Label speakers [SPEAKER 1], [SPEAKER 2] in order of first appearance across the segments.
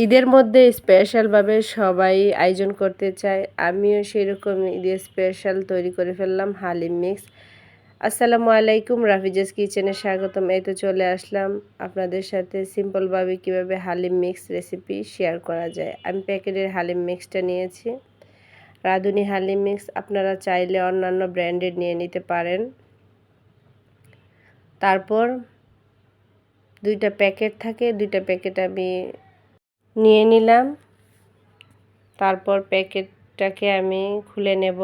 [SPEAKER 1] ঈদের মধ্যে স্পেশালভাবে সবাই আয়োজন করতে চায়, আমিও সেরকম ঈদের স্পেশাল তৈরি করে ফেললাম হালিম মিক্স। আসসালামু আলাইকুম, রাফিজাস কিচেনে স্বাগতম। এই তো চলে আসলাম আপনাদের সাথে সিম্পলভাবে কিভাবে হালিম মিক্স রেসিপি শেয়ার করা যায়। আমি প্যাকেটের হালিম মিক্সটা নিয়েছি, রাঁধুনি হালিম মিক্স। আপনারা চাইলে অন্যান্য ব্র্যান্ডের নিয়ে নিতে পারেন। তারপর দুইটা প্যাকেট থাকে, দুইটা প্যাকেট আমি নিয়ে নিলাম। তারপর প্যাকেটটাকে আমি খুলে নেব,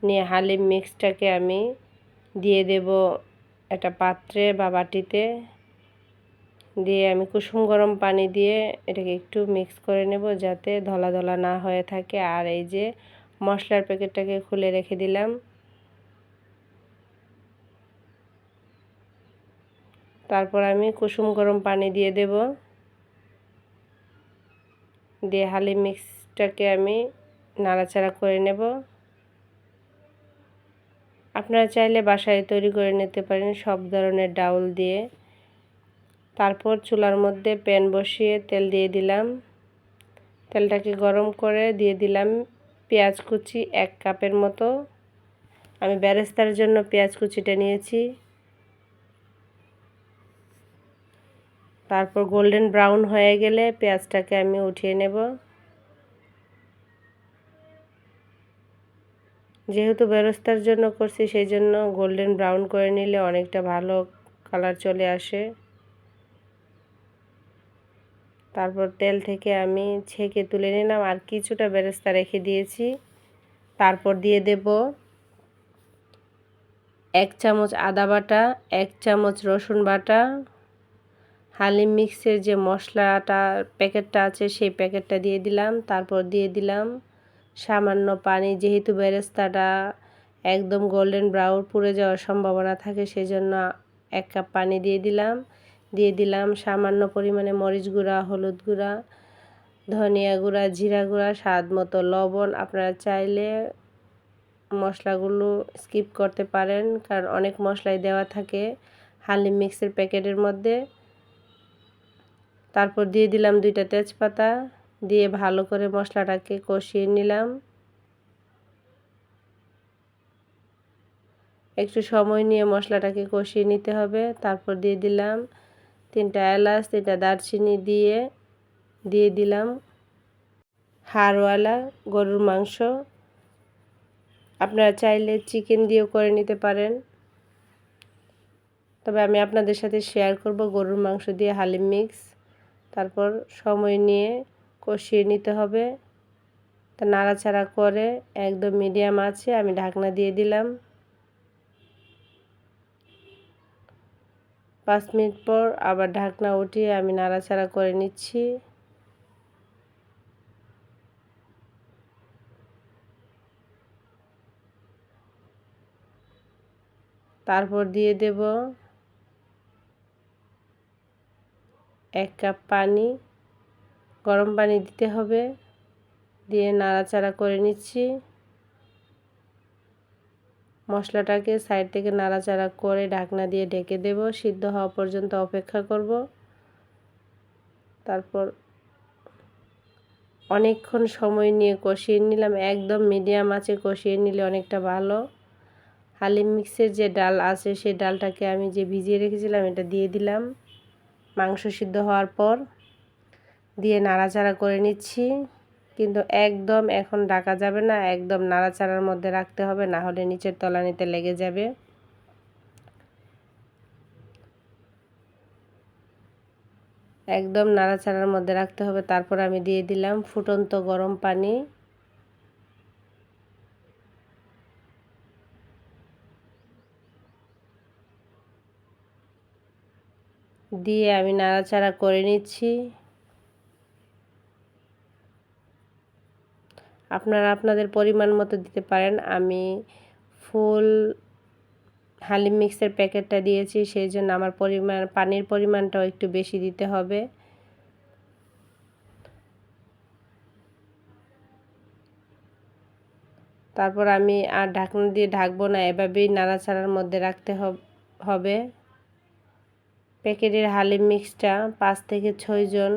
[SPEAKER 1] নিয়ে হালিম মিক্সটাকে আমি দিয়ে দেব একটা পাত্রে বা বাটিতে। দিয়ে আমি কুসুম গরম পানি দিয়ে এটাকে একটু মিক্স করে নেব যাতে ধলা ধলা না হয়ে থাকে। আর এই যে মশলার প্যাকেটটাকে খুলে রেখে দিলাম। তারপর আমি কুসুম গরম পানি দিয়ে দেব, দিয়ে হালিম মিক্সটাকে আমি নাড়াচাড়া করে নেব। আপনারা চাইলে বাসায় তৈরি করে নিতে পারেন সব ধরনের ডাউল দিয়ে। তারপর চুলার মধ্যে প্যান বসিয়ে তেল দিয়ে দিলাম। তেলটাকে গরম করে দিয়ে দিলাম পেঁয়াজ কুচি 1 কাপের মতো। আমি বেরেস্তার জন্য পেঁয়াজ কুচিটা নিয়েছি। তারপর গোল্ডেন ব্রাউন হয়ে গেলে পেঁয়াজটাকে আমি উঠিয়ে নেব। যেহেতু বেরেস্তার জন্য করছি সেই জন্য গোল্ডেন ব্রাউন করে নিলে অনেকটা ভালো কালার চলে আসে। তারপর তেল থেকে আমি ছেঁকে তুলে নিলাম, আর কিছুটা বেরেস্তা রেখে দিয়েছি। তারপর দিয়ে দেব 1 চামচ আদা বাটা, 1 চামচ রসুন বাটা। হালিম মিক্সের যে মশলাটা প্যাকেটটা আছে সেই প্যাকেটটা দিয়ে দিলাম। তারপর দিয়ে দিলাম সামান্য পানি, যেহেতু বেরেস্তাটা একদম গোল্ডেন ব্রাউন পুড়ে যাওয়ার সম্ভাবনা থাকে সেজন্য 1 কাপ পানি দিয়ে দিলাম। দিয়ে দিলাম সামান্য পরিমাণে মরিচ গুঁড়া, হলুদ গুঁড়া, ধনিয়া গুঁড়া, জিরা গুঁড়া, স্বাদ মতো লবণ। আপনারা চাইলে মশলাগুলো স্কিপ করতে পারেন, কারণ অনেক মশলাই দেওয়া থাকে হালিম মিক্সের প্যাকেটের মধ্যে। তারপর দিয়ে দিলাম 2টা তেজপাতা, দিয়ে ভালো করে মশলাটাকে কষিয়ে নিলাম। একটু সময় নিয়ে মশলাটাকে কষিয়ে নিতে হবে। তারপর দিয়ে দিলাম 3টা এলাচ, 3টা দারচিনি, দিয়ে দিলাম হাড়ওয়ালা গরুর মাংস। আপনারা চাইলে চিকেন দিয়েও করে নিতে পারেন, তবে আমি আপনাদের সাথে শেয়ার করব গরুর মাংস দিয়ে হালিম মিক্স। তারপর সময় নিয়ে কষিয়ে নিতে হবে। তা নাড়াচাড়া করে একদম মিডিয়াম আছে আমি ঢাকনা দিয়ে দিলাম। 5 মিনিট পর আবার ঢাকনা উঠিয়ে আমি নাড়াচাড়া করে নিচ্ছি। তারপর দিয়ে দেব 1 কাপ পানি, গরম পানি দিতে হবে। দিয়ে নাড়াচাড়া করে নিচ্ছি। মশলাটাকে সাইড থেকে নাড়াচাড়া করে ঢাকনা দিয়ে ঢেকে দেব, সিদ্ধ হওয়া পর্যন্ত অপেক্ষা করব। তারপর অনেকক্ষণ সময় নিয়ে কষিয়ে নিলাম, একদম মিডিয়াম আঁচে কষিয়ে নিলে অনেকটা ভালো। হালিম মিক্সের যে ডাল আছে সেই ডালটাকে আমি যে ভিজিয়ে রেখেছিলাম এটা দিয়ে দিলাম মাংস সিদ্ধ হওয়ার পর। দিয়ে নাড়াচাড়া করে নিচ্ছি, কিন্তু একদম এখন ঢাকা যাবে না, একদম নাড়াচাড়ার মধ্যে রাখতে হবে, না হলে নিচের তলানিতে লেগে যাবে। একদম নাড়াচাড়ার মধ্যে রাখতে হবে। তারপর আমি দিয়ে দিলাম ফুটন্ত গরম পানি। দিয়ে আমি নাড়াচাড়া করে নিচ্ছি। আপনারা আপনাদের পরিমাণ মতো দিতে পারেন। আমি ফুল হালিম মিক্সের প্যাকেটটা দিয়েছি, সেই জন্য আমার পানির পরিমাণটাও একটু বেশি দিতে হবে। তারপর আমি আর ঢাকনা দিয়ে ঢাকবো না, এভাবেই নাড়াচাড়ার মধ্যে রাখতে হবে। প্যাকেটের হালিম মিক্সটা 5 থেকে 6 জন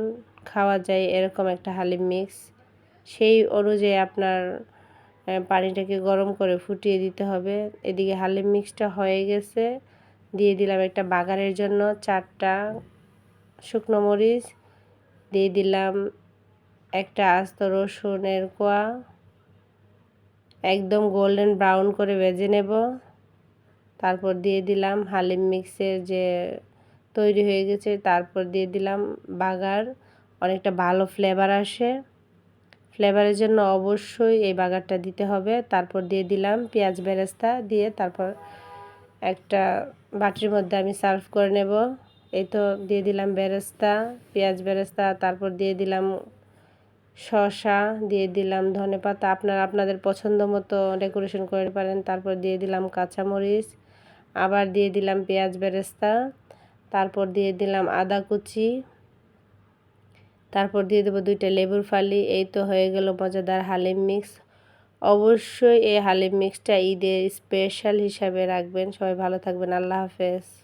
[SPEAKER 1] খাওয়া যায় এরকম একটা হালিম মিক্স। সেই অনুযায়ী আপনার পানিটাকে গরম করে ফুটিয়ে দিতে হবে। এদিকে হালিম মিক্সটা হয়ে গেছে। দিয়ে দিলাম একটা বাগারের জন্য 4টা শুকনো মরিচ, দিয়ে দিলাম একটা আস্ত রসুনের কোয়া, একদম গোল্ডেন ব্রাউন করে ভেজে নেব। তারপর দিয়ে দিলাম হালিম মিক্সের যে তৈরি হয়ে গেছে, তারপর দিয়ে দিলাম বাগার। অনেকটা ভালো ফ্লেভার আসে, ফ্লেভারের জন্য অবশ্যই এই বাগারটা দিতে হবে। তারপর দিয়ে দিলাম পেঁয়াজ বেরেস্তা, দিয়ে তারপর একটা বাটির মধ্যে আমি সার্ভ করে নেব। এই তো দিয়ে দিলাম বেরেস্তা, পেঁয়াজ বেরেস্তা, তারপর দিয়ে দিলাম শসা, দিয়ে দিলাম ধনেপাতা, আপনারা আপনাদের পছন্দ মতো ডেকোরেশন করে পারেন। তারপর দিয়ে দিলাম কাঁচামরিচ, আবার দিয়ে দিলাম পেঁয়াজ বেরেস্তা, তারপর দিয়ে দিলাম আদা কুচি, তারপর দিয়ে দেবো 2টা লেবুর ফালি। এই তো হয়ে গেল মজাদার হালিম মিক্স। অবশ্যই এই হালিম মিক্সটা ঈদের স্পেশাল হিসাবে রাখবেন। সবাই ভালো থাকবেন। আল্লাহ হাফেজ।